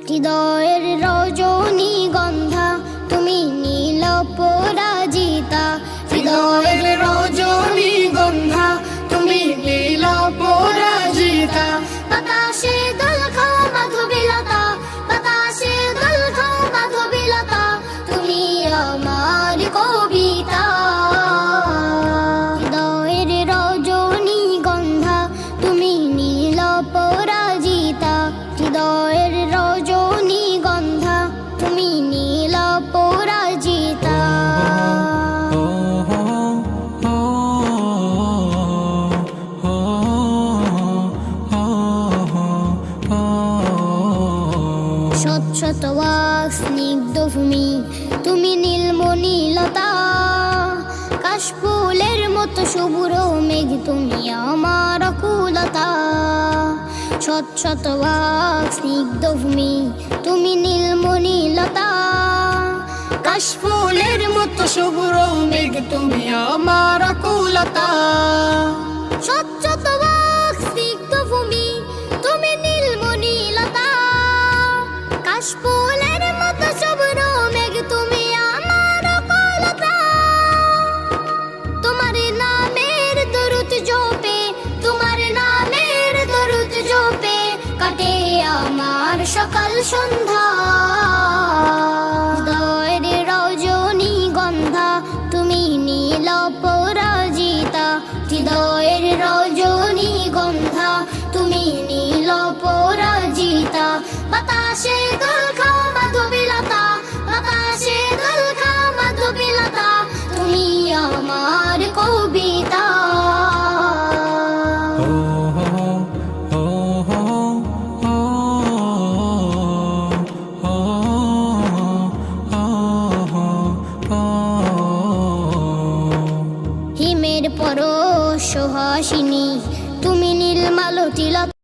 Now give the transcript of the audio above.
হৃদয়ের রজনীগন্ধা তুমি নীল পরাজিতা, হৃদয়ের রজনীগন্ধা তুমি নীল পরাজিতা। বাতাসে দোল খাও মাধবীলতা, বাতাসে দোল খাও মাধবীলতা, তুমি আমার কবিতা। হৃদয়ের রজনীগন্ধা তুমি নীল পরাজিতা, হৃদয়ের রজনীগন্ধা তুমি নীল পরাজিতা। শত শত ওয়াক স্নিগ্ধ ভূমি তুমি নীলমণিলতা, কাশফুলের মতো শুভ্র মেঘ তুমি আমার আকুলতা। শত শত ওয়াক স্নিগ্ধ ভূমি তুমি নীলমণিলতা, কাশফুলের মতো শুভ্র মেঘ তুমি আমার আকুলতা। শত শত ওয়াক স্নিগ্ধ ভূমি তুমি নীলমণিলতা, কাশফুলের মতো শুভ্র মেঘ তুমি আমার আকুলতা। তোমার নামের দরুদ জপে, তোমার নামের দরুদ জপে কাটে আমার সকাল সন্ধ্যা। হৃদয়ের রজনীগন্ধা তুমি নীল পরাজিতা, হৃদয়ের রজনীগন্ধা তুমি নীল পরাজিতা। বাতাসে দোল খাও মাধবীলতা, বাতাসে দোল খাও মাধবীলতা, তুমি আমার কবিতা। হিমের পরশ সুহাসিনী তুমি নীল মালতীলতা।